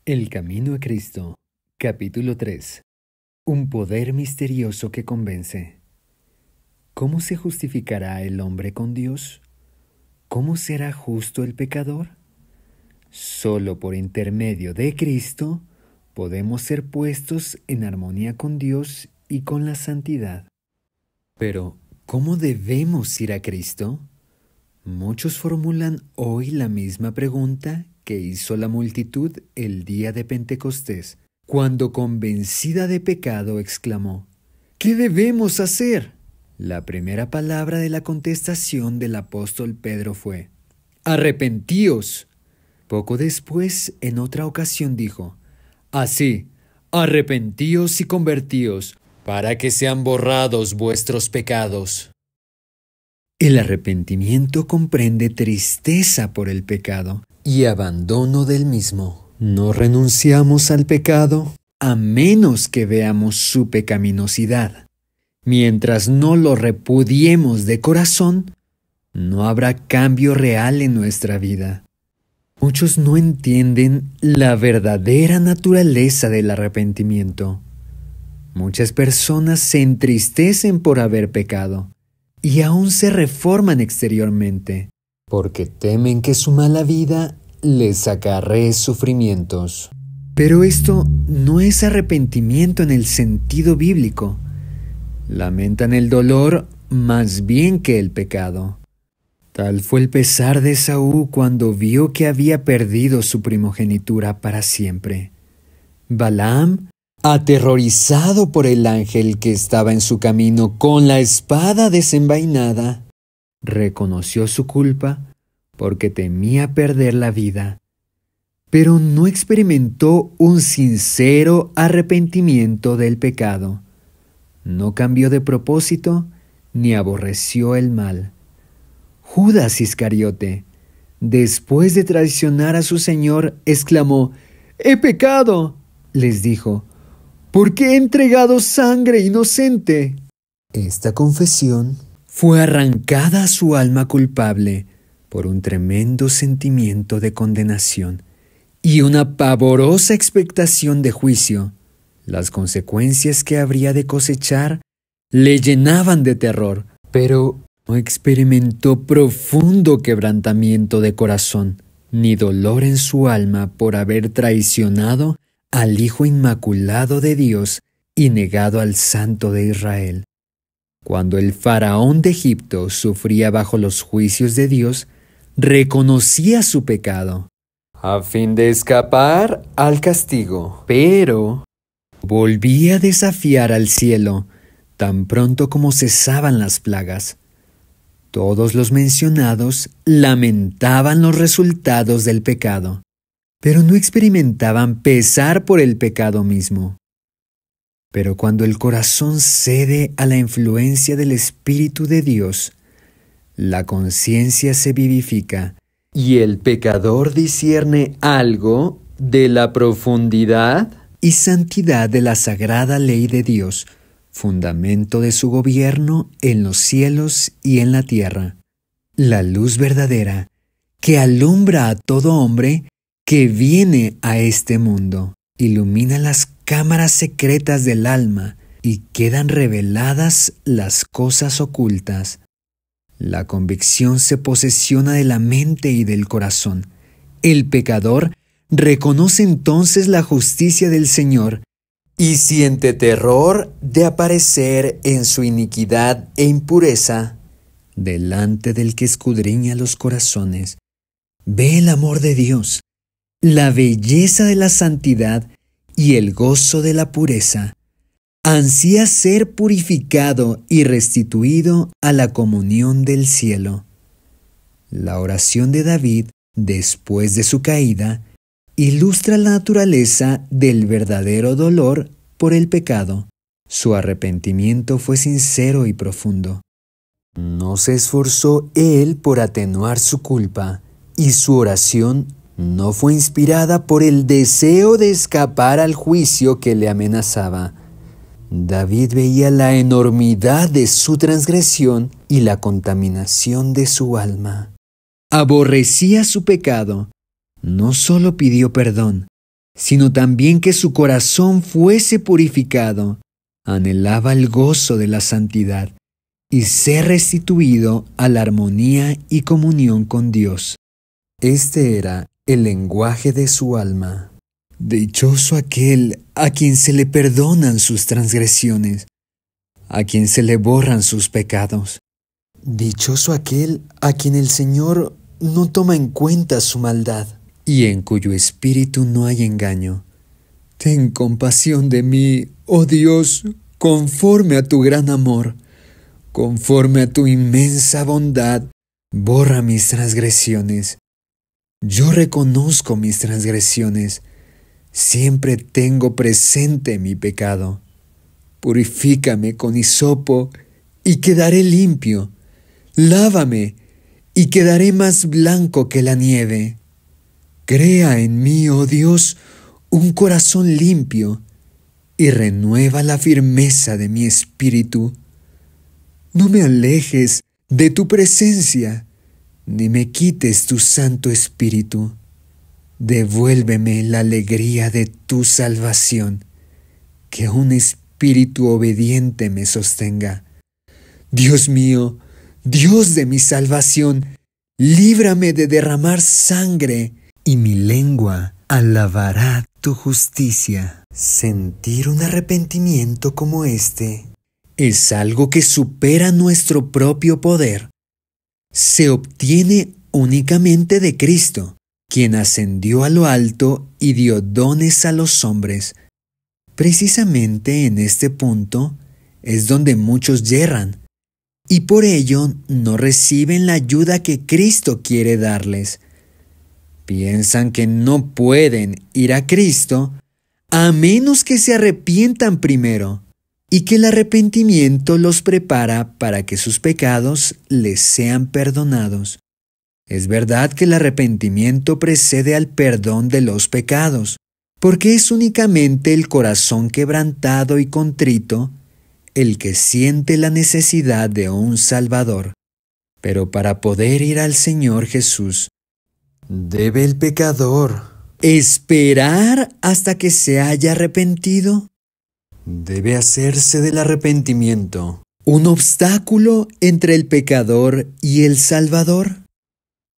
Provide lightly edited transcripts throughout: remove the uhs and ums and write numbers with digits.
El camino a Cristo, capítulo 3. Un poder misterioso que convence. ¿Cómo se justificará el hombre con Dios? ¿Cómo será justo el pecador? Solo por intermedio de Cristo podemos ser puestos en armonía con Dios y con la santidad. Pero, ¿cómo debemos ir a Cristo? Muchos formulan hoy la misma pregunta que hizo la multitud el día de Pentecostés, cuando convencida de pecado exclamó: ¿qué debemos hacer? La primera palabra de la contestación del apóstol Pedro fue: ¡arrepentíos! Poco después, en otra ocasión dijo: así, arrepentíos y convertíos, para que sean borrados vuestros pecados. El arrepentimiento comprende tristeza por el pecado y abandono del mismo. No renunciamos al pecado a menos que veamos su pecaminosidad. Mientras no lo repudiemos de corazón, no habrá cambio real en nuestra vida. Muchos no entienden la verdadera naturaleza del arrepentimiento. Muchas personas se entristecen por haber pecado y aún se reforman exteriormente, porque temen que su mala vida les acarree sufrimientos. Pero esto no es arrepentimiento en el sentido bíblico. Lamentan el dolor más bien que el pecado. Tal fue el pesar de Esaú cuando vio que había perdido su primogenitura para siempre. Balaam, aterrorizado por el ángel que estaba en su camino con la espada desenvainada, reconoció su culpa porque temía perder la vida, pero no experimentó un sincero arrepentimiento del pecado. No cambió de propósito ni aborreció el mal. Judas Iscariote, después de traicionar a su Señor, exclamó: «¡He pecado!». Les dijo: «¿Por qué he entregado sangre inocente?». Esta confesión fue arrancada a su alma culpable por un tremendo sentimiento de condenación y una pavorosa expectación de juicio. Las consecuencias que habría de cosechar le llenaban de terror, pero no experimentó profundo quebrantamiento de corazón, ni dolor en su alma por haber traicionado al Hijo Inmaculado de Dios y negado al Santo de Israel. Cuando el faraón de Egipto sufría bajo los juicios de Dios, reconocía su pecado, a fin de escapar al castigo, pero volvía a desafiar al cielo tan pronto como cesaban las plagas. Todos los mencionados lamentaban los resultados del pecado, pero no experimentaban pesar por el pecado mismo. Pero cuando el corazón cede a la influencia del Espíritu de Dios, la conciencia se vivifica y el pecador discierne algo de la profundidad y santidad de la sagrada ley de Dios, fundamento de su gobierno en los cielos y en la tierra. La luz verdadera que alumbra a todo hombre que viene a este mundo, ilumina las cámaras secretas del alma y quedan reveladas las cosas ocultas. La convicción se posesiona de la mente y del corazón. El pecador reconoce entonces la justicia del Señor y siente terror de aparecer en su iniquidad e impureza delante del que escudriña los corazones. Ve el amor de Dios, la belleza de la santidad y el gozo de la pureza. Ansía ser purificado y restituido a la comunión del cielo. La oración de David, después de su caída, ilustra la naturaleza del verdadero dolor por el pecado. Su arrepentimiento fue sincero y profundo. No se esforzó él por atenuar su culpa, y su oración no fue inspirada por el deseo de escapar al juicio que le amenazaba. David veía la enormidad de su transgresión y la contaminación de su alma. Aborrecía su pecado. No solo pidió perdón, sino también que su corazón fuese purificado. Anhelaba el gozo de la santidad y ser restituido a la armonía y comunión con Dios. Este era el lenguaje de su alma. Dichoso aquel a quien se le perdonan sus transgresiones, a quien se le borran sus pecados. Dichoso aquel a quien el Señor no toma en cuenta su maldad y en cuyo espíritu no hay engaño. Ten compasión de mí, oh Dios, conforme a tu gran amor, conforme a tu inmensa bondad, borra mis transgresiones. Yo reconozco mis transgresiones, siempre tengo presente mi pecado. Purifícame con hisopo y quedaré limpio. Lávame y quedaré más blanco que la nieve. Crea en mí, oh Dios, un corazón limpio y renueva la firmeza de mi espíritu. No me alejes de tu presencia, ni me quites tu Santo Espíritu. Devuélveme la alegría de tu salvación, que un espíritu obediente me sostenga. Dios mío, Dios de mi salvación, líbrame de derramar sangre, y mi lengua alabará tu justicia. Sentir un arrepentimiento como este es algo que supera nuestro propio poder. Se obtiene únicamente de Cristo, quien ascendió a lo alto y dio dones a los hombres. Precisamente en este punto es donde muchos yerran, y por ello no reciben la ayuda que Cristo quiere darles. Piensan que no pueden ir a Cristo a menos que se arrepientan primero, y que el arrepentimiento los prepara para que sus pecados les sean perdonados. Es verdad que el arrepentimiento precede al perdón de los pecados, porque es únicamente el corazón quebrantado y contrito el que siente la necesidad de un Salvador. Pero para poder ir al Señor Jesús, ¿debe el pecador esperar hasta que se haya arrepentido? ¿Debe hacerse del arrepentimiento un obstáculo entre el pecador y el Salvador?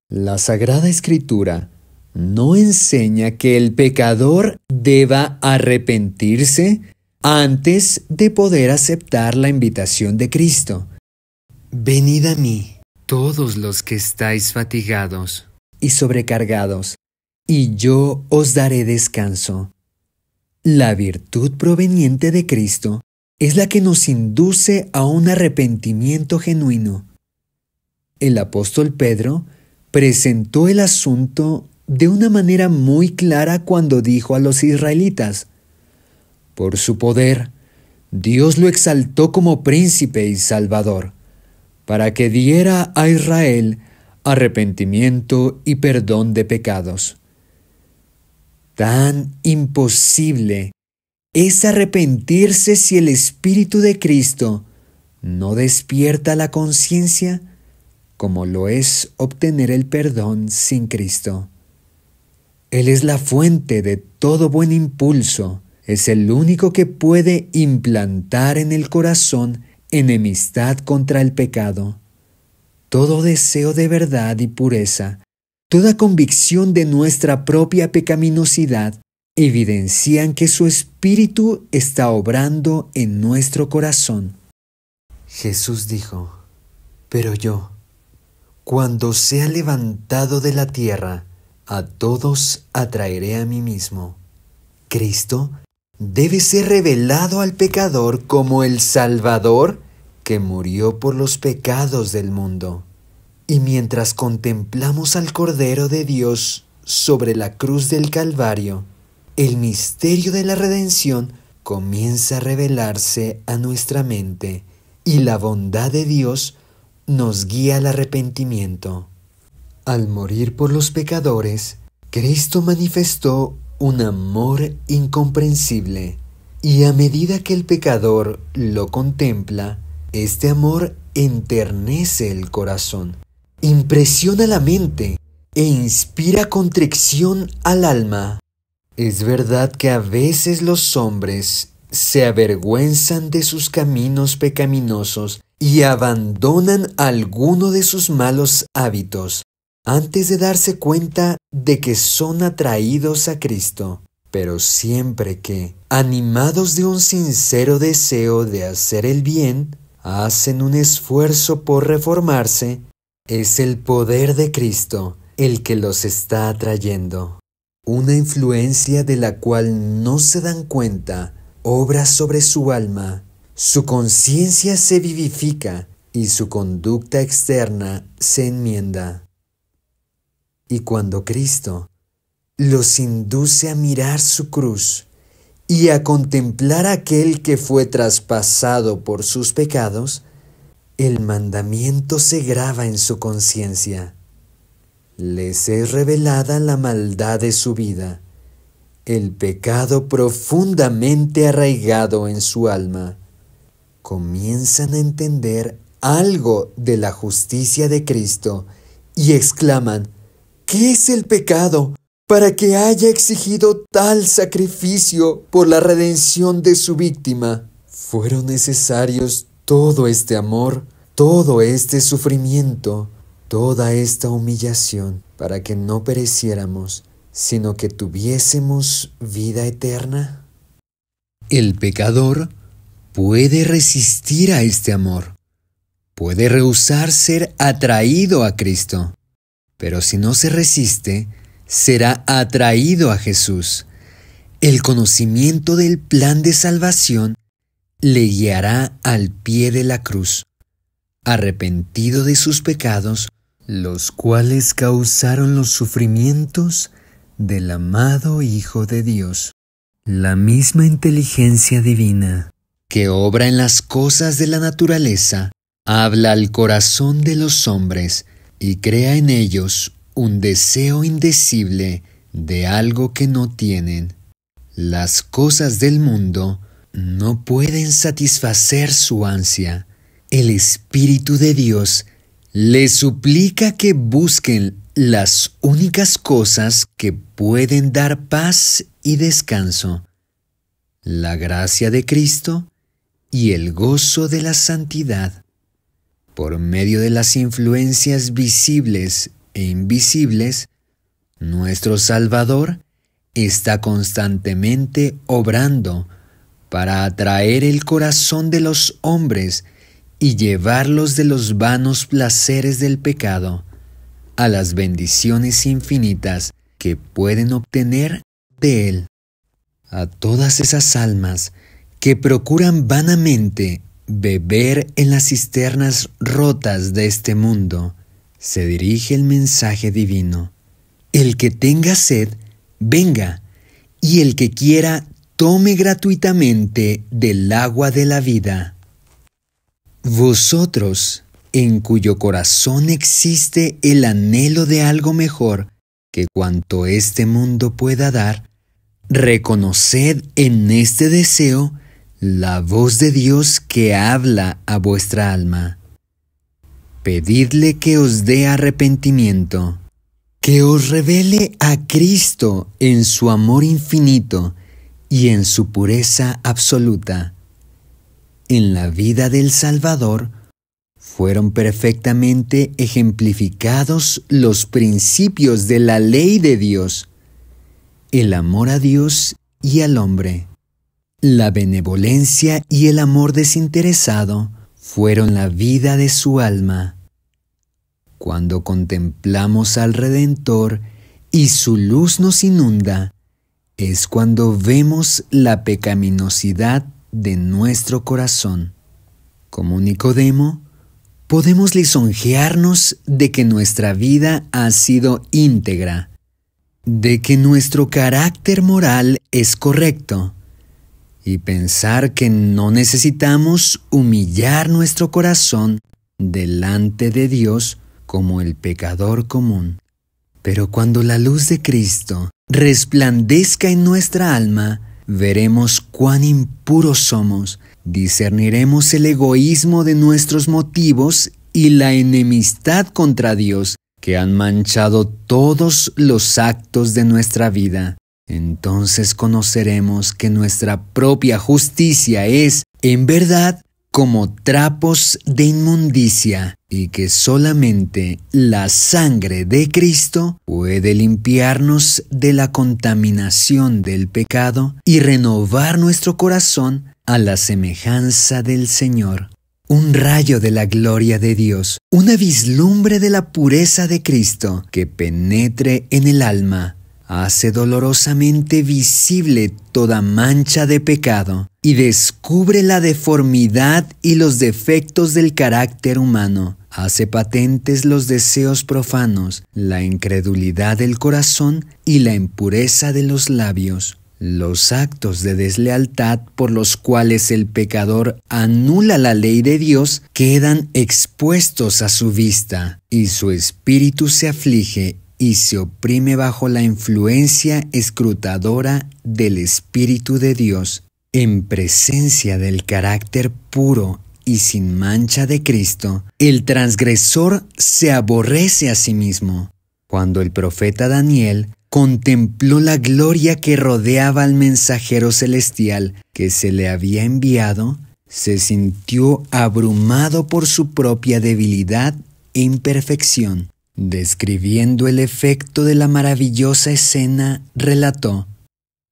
La Sagrada Escritura no enseña que el pecador deba arrepentirse antes de poder aceptar la invitación de Cristo. Venid a mí, todos los que estáis fatigados y sobrecargados, y yo os daré descanso. La virtud proveniente de Cristo es la que nos induce a un arrepentimiento genuino. El apóstol Pedro presentó el asunto de una manera muy clara cuando dijo a los israelitas: por su poder, Dios lo exaltó como príncipe y salvador, para que diera a Israel arrepentimiento y perdón de pecados. Tan imposible es arrepentirse si el Espíritu de Cristo no despierta la conciencia, como lo es obtener el perdón sin Cristo. Él es la fuente de todo buen impulso, es el único que puede implantar en el corazón enemistad contra el pecado. Todo deseo de verdad y pureza, toda convicción de nuestra propia pecaminosidad, evidencian que su Espíritu está obrando en nuestro corazón. Jesús dijo: pero yo, cuando sea levantado de la tierra, a todos atraeré a mí mismo. Cristo debe ser revelado al pecador como el Salvador que murió por los pecados del mundo. Y mientras contemplamos al Cordero de Dios sobre la cruz del Calvario, el misterio de la redención comienza a revelarse a nuestra mente y la bondad de Dios nos guía al arrepentimiento. Al morir por los pecadores, Cristo manifestó un amor incomprensible, y a medida que el pecador lo contempla, este amor enternece el corazón, impresiona la mente e inspira contrición al alma. Es verdad que a veces los hombres se avergüenzan de sus caminos pecaminosos y abandonan alguno de sus malos hábitos antes de darse cuenta de que son atraídos a Cristo. Pero siempre que, animados de un sincero deseo de hacer el bien, hacen un esfuerzo por reformarse, es el poder de Cristo el que los está atrayendo. Una influencia de la cual no se dan cuenta obra sobre su alma, su conciencia se vivifica y su conducta externa se enmienda. Y cuando Cristo los induce a mirar su cruz y a contemplar a aquel que fue traspasado por sus pecados, el mandamiento se graba en su conciencia. Les es revelada la maldad de su vida, el pecado profundamente arraigado en su alma. Comienzan a entender algo de la justicia de Cristo y exclaman: ¿qué es el pecado para que haya exigido tal sacrificio por la redención de su víctima? Fueron necesarios todo este amor, todo este sufrimiento, toda esta humillación para que no pereciéramos, sino que tuviésemos vida eterna. El pecador puede resistir a este amor, puede rehusar ser atraído a Cristo, pero si no se resiste, será atraído a Jesús. El conocimiento del plan de salvación le guiará al pie de la cruz, arrepentido de sus pecados, los cuales causaron los sufrimientos del amado Hijo de Dios. La misma inteligencia divina que obra en las cosas de la naturaleza habla al corazón de los hombres y crea en ellos un deseo indecible de algo que no tienen. Las cosas del mundo no pueden satisfacer su ansia. El Espíritu de Dios les suplica que busquen las únicas cosas que pueden dar paz y descanso: la gracia de Cristo y el gozo de la santidad. Por medio de las influencias visibles e invisibles, nuestro Salvador está constantemente obrando para atraer el corazón de los hombres y llevarlos de los vanos placeres del pecado a las bendiciones infinitas que pueden obtener de Él. A todas esas almas que procuran vanamente beber en las cisternas rotas de este mundo, se dirige el mensaje divino: el que tenga sed, venga, y el que quiera, tome gratuitamente del agua de la vida. Vosotros, en cuyo corazón existe el anhelo de algo mejor que cuanto este mundo pueda dar, reconoced en este deseo la voz de Dios que habla a vuestra alma. Pedidle que os dé arrepentimiento, que os revele a Cristo en su amor infinito y en su pureza absoluta. En la vida del Salvador fueron perfectamente ejemplificados los principios de la ley de Dios: el amor a Dios y al hombre. La benevolencia y el amor desinteresado fueron la vida de su alma. Cuando contemplamos al Redentor y su luz nos inunda, es cuando vemos la pecaminosidad de nuestro corazón. Como Nicodemo, podemos lisonjearnos de que nuestra vida ha sido íntegra, de que nuestro carácter moral es correcto, y pensar que no necesitamos humillar nuestro corazón delante de Dios como el pecador común. Pero cuando la luz de Cristo resplandezca en nuestra alma, veremos cuán impuros somos, discerniremos el egoísmo de nuestros motivos y la enemistad contra Dios que han manchado todos los actos de nuestra vida. Entonces conoceremos que nuestra propia justicia es, en verdad, como trapos de inmundicia, y que solamente la sangre de Cristo puede limpiarnos de la contaminación del pecado y renovar nuestro corazón a la semejanza del Señor. Un rayo de la gloria de Dios, una vislumbre de la pureza de Cristo que penetre en el alma, hace dolorosamente visible toda mancha de pecado y descubre la deformidad y los defectos del carácter humano. Hace patentes los deseos profanos, la incredulidad del corazón y la impureza de los labios. Los actos de deslealtad por los cuales el pecador anula la ley de Dios quedan expuestos a su vista, y su espíritu se aflige y se oprime bajo la influencia escrutadora del Espíritu de Dios. En presencia del carácter puro y sin mancha de Cristo, el transgresor se aborrece a sí mismo. Cuando el profeta Daniel contempló la gloria que rodeaba al mensajero celestial que se le había enviado, se sintió abrumado por su propia debilidad e imperfección. Describiendo el efecto de la maravillosa escena, relató: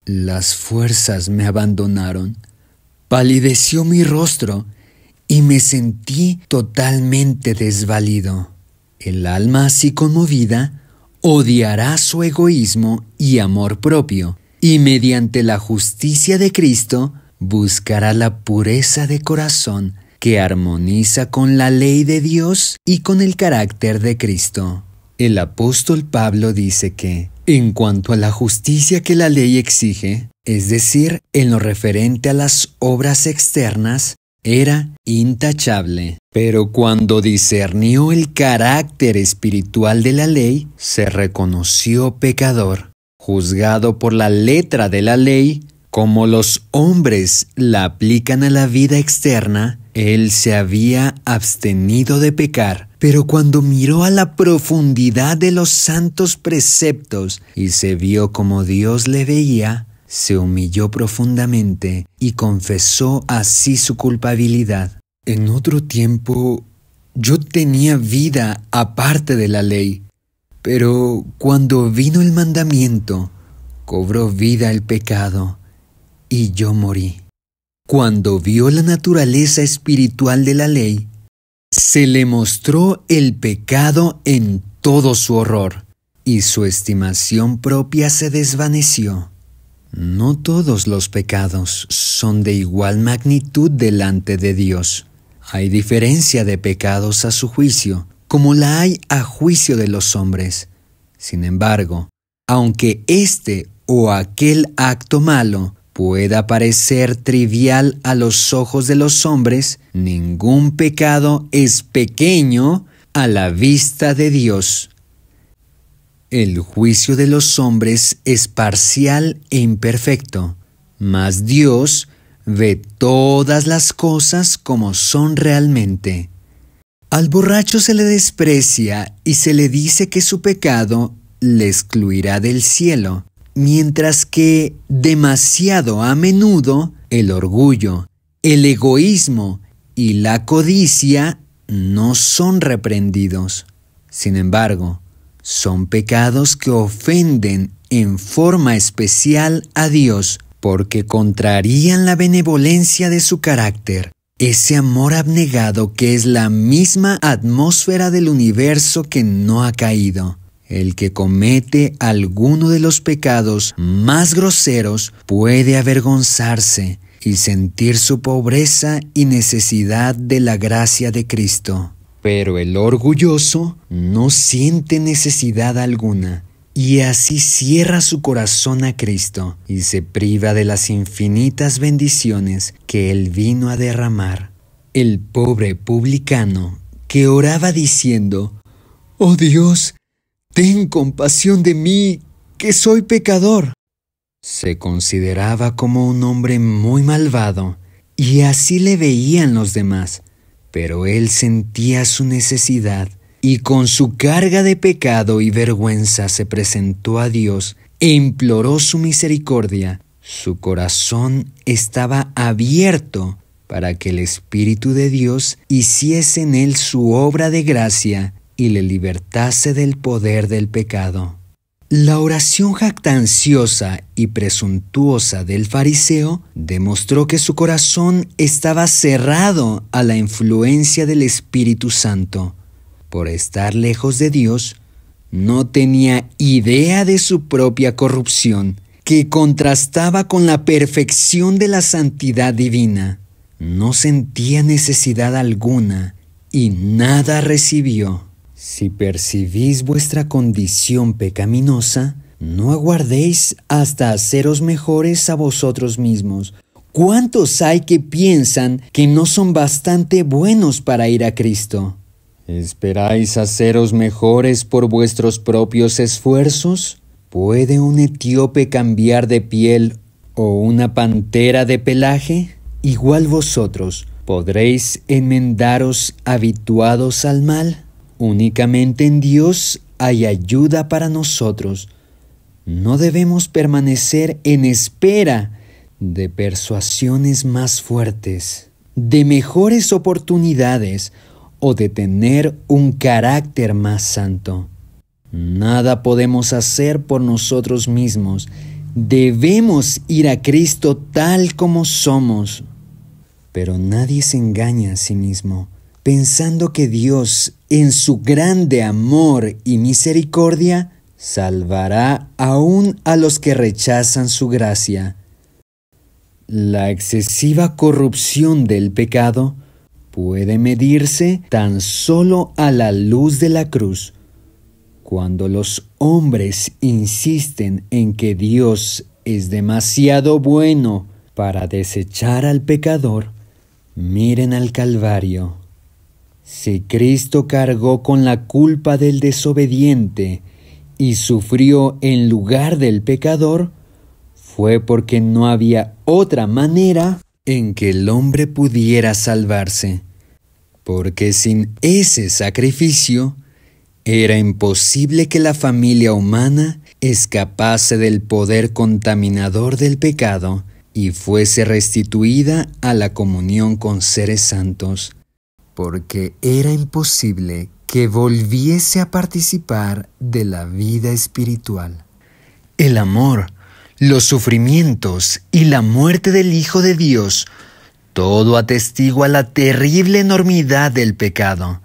«Las fuerzas me abandonaron, palideció mi rostro y me sentí totalmente desvalido. El alma así conmovida odiará su egoísmo y amor propio, y mediante la justicia de Cristo buscará la pureza de corazón que armoniza con la ley de Dios y con el carácter de Cristo». El apóstol Pablo dice que, en cuanto a la justicia que la ley exige, es decir, en lo referente a las obras externas, era intachable. Pero cuando discernió el carácter espiritual de la ley, se reconoció pecador. Juzgado por la letra de la ley, como los hombres la aplican a la vida externa, él se había abstenido de pecar. Pero cuando miró a la profundidad de los santos preceptos y se vio como Dios le veía, se humilló profundamente y confesó así su culpabilidad. En otro tiempo, yo tenía vida aparte de la ley, pero cuando vino el mandamiento, cobró vida el pecado y yo morí. Cuando vio la naturaleza espiritual de la ley, se le mostró el pecado en todo su horror, y su estimación propia se desvaneció. No todos los pecados son de igual magnitud delante de Dios. Hay diferencia de pecados a su juicio, como la hay a juicio de los hombres. Sin embargo, aunque este o aquel acto malo pueda parecer trivial a los ojos de los hombres, ningún pecado es pequeño a la vista de Dios. El juicio de los hombres es parcial e imperfecto, mas Dios ve todas las cosas como son realmente. Al borracho se le desprecia y se le dice que su pecado le excluirá del cielo, mientras que demasiado a menudo el orgullo, el egoísmo y la codicia no son reprendidos. Sin embargo, son pecados que ofenden en forma especial a Dios porque contrarían la benevolencia de su carácter, ese amor abnegado que es la misma atmósfera del universo que no ha caído. El que comete alguno de los pecados más groseros puede avergonzarse y sentir su pobreza y necesidad de la gracia de Cristo. Pero el orgulloso no siente necesidad alguna, y así cierra su corazón a Cristo y se priva de las infinitas bendiciones que Él vino a derramar. El pobre publicano que oraba diciendo: «Oh Dios, ten compasión de mí, que soy pecador», se consideraba como un hombre muy malvado, y así le veían los demás. Pero él sentía su necesidad, y con su carga de pecado y vergüenza se presentó a Dios, e imploró su misericordia. Su corazón estaba abierto para que el Espíritu de Dios hiciese en él su obra de gracia y le libertase del poder del pecado. La oración jactanciosa y presuntuosa del fariseo demostró que su corazón estaba cerrado a la influencia del Espíritu Santo. Por estar lejos de Dios, no tenía idea de su propia corrupción, que contrastaba con la perfección de la santidad divina. No sentía necesidad alguna y nada recibió. Si percibís vuestra condición pecaminosa, no aguardéis hasta haceros mejores a vosotros mismos. ¿Cuántos hay que piensan que no son bastante buenos para ir a Cristo? ¿Esperáis haceros mejores por vuestros propios esfuerzos? ¿Puede un etíope cambiar de piel o una pantera de pelaje? Igual vosotros, ¿podréis enmendaros habituados al mal? Únicamente en Dios hay ayuda para nosotros. No debemos permanecer en espera de persuasiones más fuertes, de mejores oportunidades o de tener un carácter más santo. Nada podemos hacer por nosotros mismos. Debemos ir a Cristo tal como somos. Pero nadie se engaña a sí mismo, pensando que Dios, en su grande amor y misericordia, salvará aún a los que rechazan su gracia. La excesiva corrupción del pecado puede medirse tan solo a la luz de la cruz. Cuando los hombres insisten en que Dios es demasiado bueno para desechar al pecador, miren al Calvario. Si Cristo cargó con la culpa del desobediente y sufrió en lugar del pecador, fue porque no había otra manera en que el hombre pudiera salvarse. Porque sin ese sacrificio, era imposible que la familia humana escapase del poder contaminador del pecado y fuese restituida a la comunión con seres santos. Porque era imposible que volviese a participar de la vida espiritual. El amor, los sufrimientos y la muerte del Hijo de Dios, todo atestigua la terrible enormidad del pecado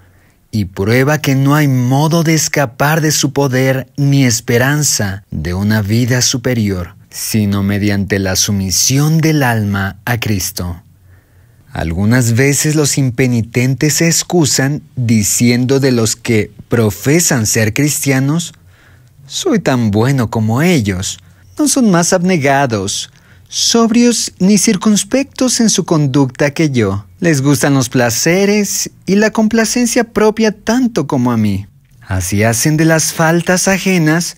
y prueba que no hay modo de escapar de su poder ni esperanza de una vida superior, sino mediante la sumisión del alma a Cristo. Algunas veces los impenitentes se excusan diciendo de los que profesan ser cristianos: soy tan bueno como ellos, no son más abnegados, sobrios ni circunspectos en su conducta que yo. Les gustan los placeres y la complacencia propia tanto como a mí. Así hacen de las faltas ajenas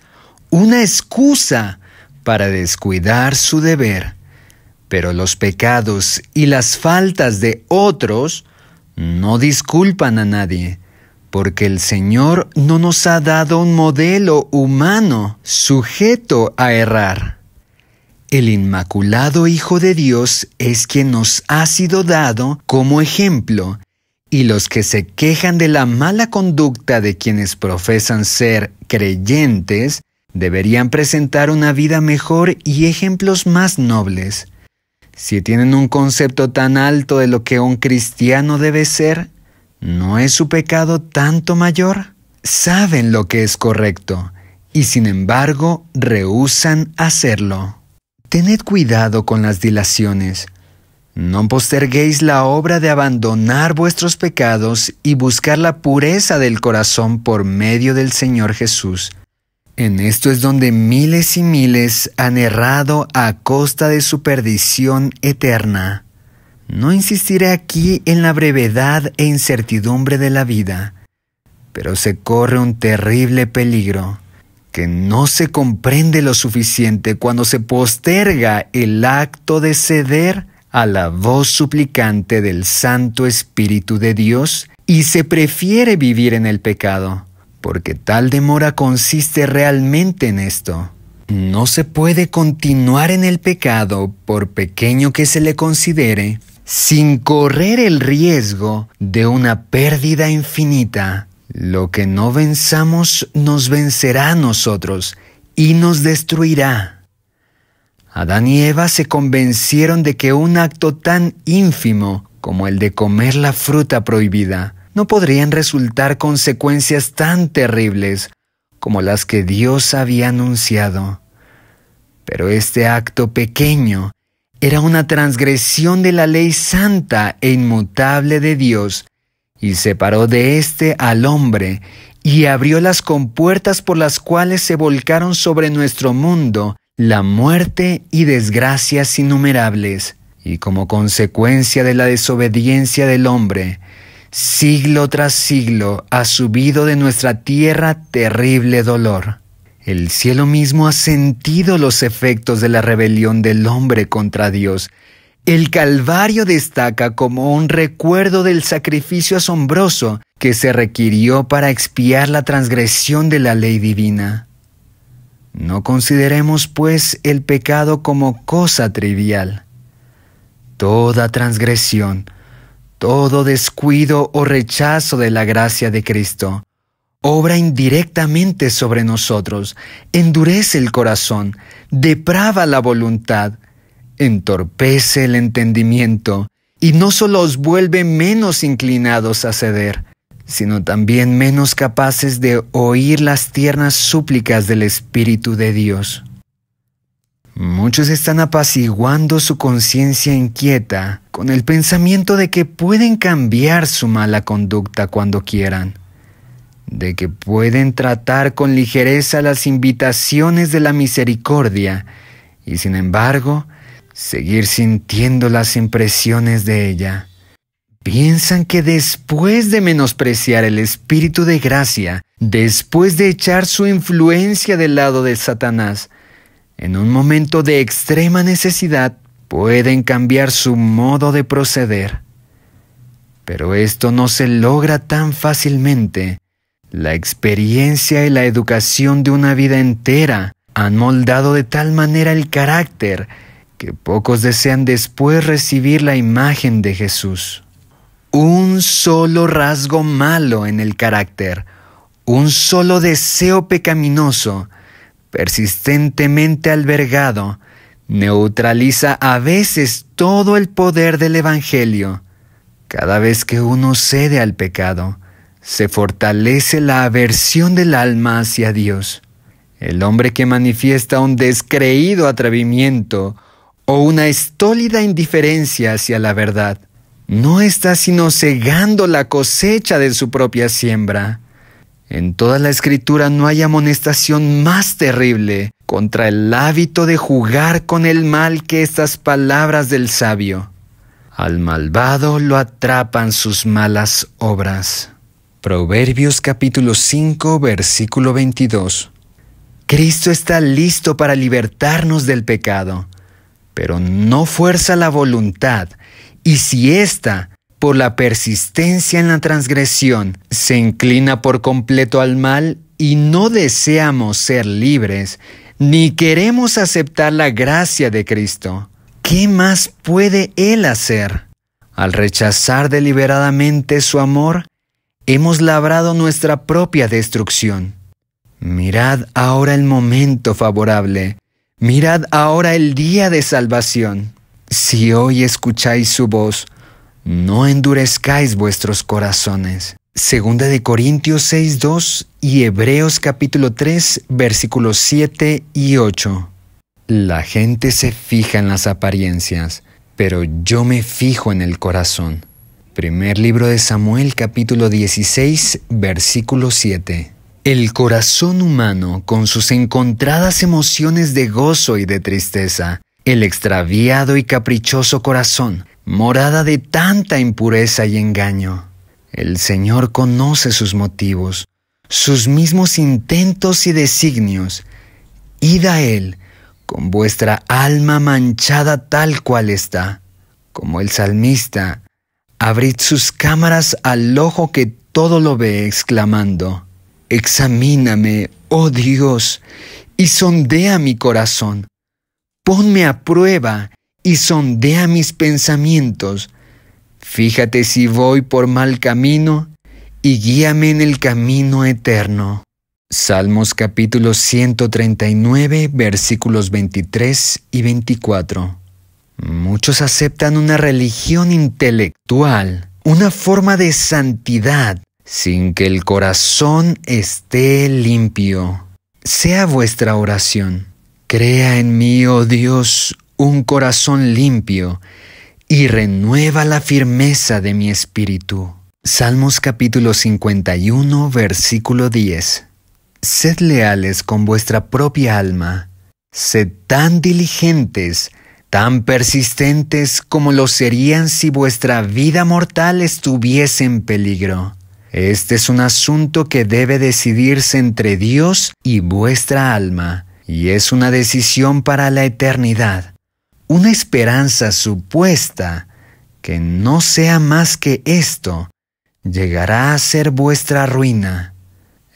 una excusa para descuidar su deber. Pero los pecados y las faltas de otros no disculpan a nadie, porque el Señor no nos ha dado un modelo humano sujeto a errar. El Inmaculado Hijo de Dios es quien nos ha sido dado como ejemplo, y los que se quejan de la mala conducta de quienes profesan ser creyentes deberían presentar una vida mejor y ejemplos más nobles. Si tienen un concepto tan alto de lo que un cristiano debe ser, ¿no es su pecado tanto mayor? Saben lo que es correcto y sin embargo rehúsan hacerlo. Tened cuidado con las dilaciones. No posterguéis la obra de abandonar vuestros pecados y buscar la pureza del corazón por medio del Señor Jesús. En esto es donde miles y miles han errado a costa de su perdición eterna. No insistiré aquí en la brevedad e incertidumbre de la vida, pero se corre un terrible peligro, que no se comprende lo suficiente cuando se posterga el acto de ceder a la voz suplicante del Santo Espíritu de Dios y se prefiere vivir en el pecado. Porque tal demora consiste realmente en esto. No se puede continuar en el pecado, por pequeño que se le considere, sin correr el riesgo de una pérdida infinita. Lo que no venzamos nos vencerá a nosotros y nos destruirá. Adán y Eva se convencieron de que un acto tan ínfimo como el de comer la fruta prohibida no podrían resultar consecuencias tan terribles como las que Dios había anunciado. Pero este acto pequeño era una transgresión de la ley santa e inmutable de Dios, y separó de éste al hombre, y abrió las compuertas por las cuales se volcaron sobre nuestro mundo la muerte y desgracias innumerables. Y como consecuencia de la desobediencia del hombre, siglo tras siglo ha subido de nuestra tierra terrible dolor. El cielo mismo ha sentido los efectos de la rebelión del hombre contra Dios. El Calvario destaca como un recuerdo del sacrificio asombroso que se requirió para expiar la transgresión de la ley divina. No consideremos, pues, el pecado como cosa trivial. Toda transgresión, todo descuido o rechazo de la gracia de Cristo obra indirectamente sobre nosotros, endurece el corazón, deprava la voluntad, entorpece el entendimiento y no solo os vuelve menos inclinados a ceder, sino también menos capaces de oír las tiernas súplicas del Espíritu de Dios. Muchos están apaciguando su conciencia inquieta con el pensamiento de que pueden cambiar su mala conducta cuando quieran, de que pueden tratar con ligereza las invitaciones de la misericordia y, sin embargo, seguir sintiendo las impresiones de ella. Piensan que después de menospreciar el Espíritu de gracia, después de echar su influencia del lado de Satanás, en un momento de extrema necesidad, pueden cambiar su modo de proceder. Pero esto no se logra tan fácilmente. La experiencia y la educación de una vida entera han moldado de tal manera el carácter que pocos desean después recibir la imagen de Jesús. Un solo rasgo malo en el carácter, un solo deseo pecaminoso, persistentemente albergado, neutraliza a veces todo el poder del Evangelio. Cada vez que uno cede al pecado, se fortalece la aversión del alma hacia Dios. El hombre que manifiesta un descreído atrevimiento o una estólida indiferencia hacia la verdad, no está sino cegando la cosecha de su propia siembra. En toda la Escritura no hay amonestación más terrible contra el hábito de jugar con el mal que estas palabras del sabio. Al malvado lo atrapan sus malas obras. Proverbios capítulo 5, versículo 22. Cristo está listo para libertarnos del pecado, pero no fuerza la voluntad, y si ésta, por la persistencia en la transgresión, se inclina por completo al mal y no deseamos ser libres, ni queremos aceptar la gracia de Cristo, ¿qué más puede Él hacer? Al rechazar deliberadamente su amor, hemos labrado nuestra propia destrucción. Mirad ahora el momento favorable, mirad ahora el día de salvación. Si hoy escucháis su voz, no endurezcáis vuestros corazones. Segunda de Corintios 6:2 y Hebreos capítulo 3, versículos 7 y 8. La gente se fija en las apariencias, pero yo me fijo en el corazón. Primer libro de Samuel capítulo 16, versículo 7. El corazón humano, con sus encontradas emociones de gozo y de tristeza, el extraviado y caprichoso corazón, morada de tanta impureza y engaño. El Señor conoce sus motivos, sus mismos intentos y designios. Id a Él con vuestra alma manchada tal cual está. Como el salmista, abrid sus cámaras al ojo que todo lo ve, exclamando: examíname, oh Dios, y sondea mi corazón. Ponme a prueba y sondea mis pensamientos. Fíjate si voy por mal camino y guíame en el camino eterno. Salmos capítulo 139, versículos 23 y 24. Muchos aceptan una religión intelectual, una forma de santidad, sin que el corazón esté limpio. Sea vuestra oración: crea en mí, oh Dios, un corazón limpio, y renueva la firmeza de mi espíritu. Salmos capítulo 51, versículo 10. Sed leales con vuestra propia alma. Sed tan diligentes, tan persistentes como lo serían si vuestra vida mortal estuviese en peligro. Este es un asunto que debe decidirse entre Dios y vuestra alma, y es una decisión para la eternidad. Una esperanza supuesta, que no sea más que esto, llegará a ser vuestra ruina.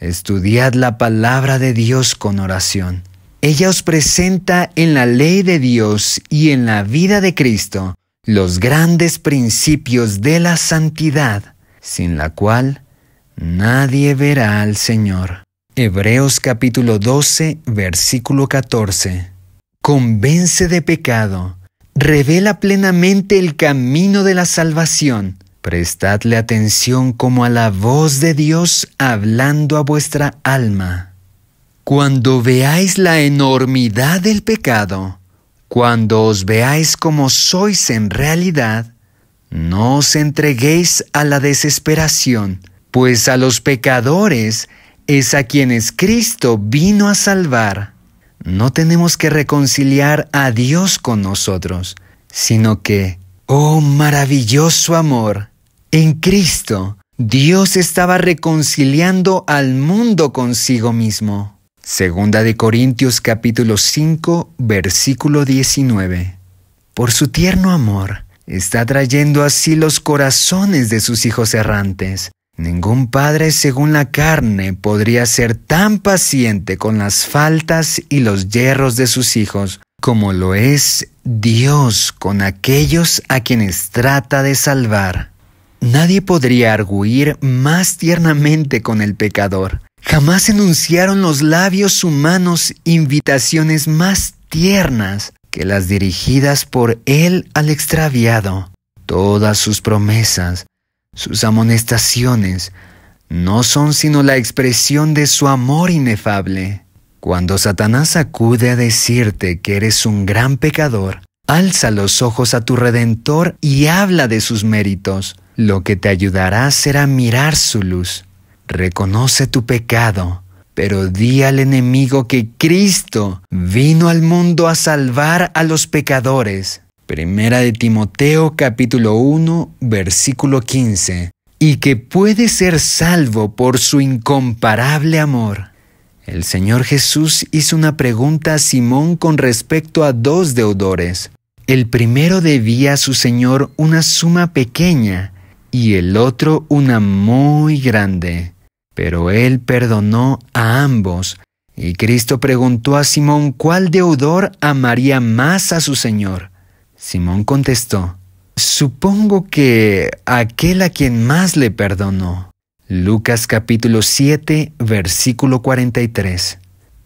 Estudiad la palabra de Dios con oración. Ella os presenta en la ley de Dios y en la vida de Cristo los grandes principios de la santidad, sin la cual nadie verá al Señor. Hebreos capítulo 12, versículo 14. Convence de pecado, revela plenamente el camino de la salvación. Prestadle atención como a la voz de Dios hablando a vuestra alma. Cuando veáis la enormidad del pecado, cuando os veáis como sois en realidad, no os entreguéis a la desesperación, pues a los pecadores es a quienes Cristo vino a salvar. No tenemos que reconciliar a Dios con nosotros, sino que, ¡oh maravilloso amor! En Cristo, Dios estaba reconciliando al mundo consigo mismo. Segunda de Corintios capítulo 5, versículo 19. Por su tierno amor, está trayendo así los corazones de sus hijos errantes. Ningún padre según la carne podría ser tan paciente con las faltas y los yerros de sus hijos, como lo es Dios con aquellos a quienes trata de salvar. Nadie podría argüir más tiernamente con el pecador. Jamás enunciaron los labios humanos invitaciones más tiernas que las dirigidas por él al extraviado. Todas sus promesas, sus amonestaciones, no son sino la expresión de su amor inefable. Cuando Satanás acude a decirte que eres un gran pecador, alza los ojos a tu Redentor y habla de sus méritos. Lo que te ayudará será mirar su luz. Reconoce tu pecado, pero di al enemigo que Cristo vino al mundo a salvar a los pecadores. Primera de Timoteo capítulo 1, versículo 15. Y que puede ser salvo por su incomparable amor. El Señor Jesús hizo una pregunta a Simón con respecto a dos deudores. El primero debía a su Señor una suma pequeña y el otro una muy grande. Pero él perdonó a ambos, y Cristo preguntó a Simón cuál deudor amaría más a su Señor. Simón contestó: supongo que aquel a quien más le perdonó. Lucas capítulo 7, versículo 43.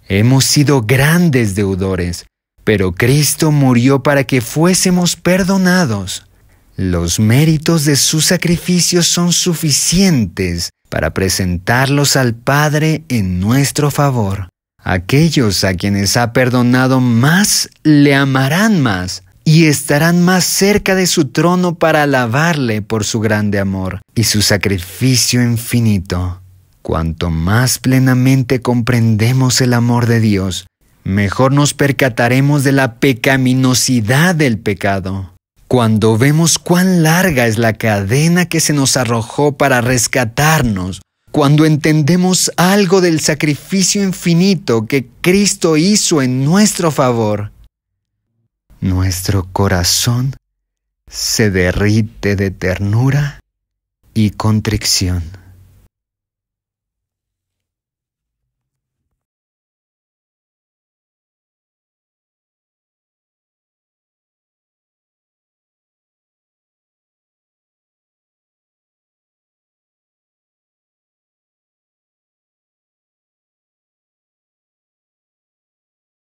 Hemos sido grandes deudores, pero Cristo murió para que fuésemos perdonados. Los méritos de su sacrificio son suficientes para presentarlos al Padre en nuestro favor. Aquellos a quienes ha perdonado más le amarán más y estarán más cerca de su trono para alabarle por su grande amor y su sacrificio infinito. Cuanto más plenamente comprendemos el amor de Dios, mejor nos percataremos de la pecaminosidad del pecado. Cuando vemos cuán larga es la cadena que se nos arrojó para rescatarnos, cuando entendemos algo del sacrificio infinito que Cristo hizo en nuestro favor, nuestro corazón se derrite de ternura y contrición.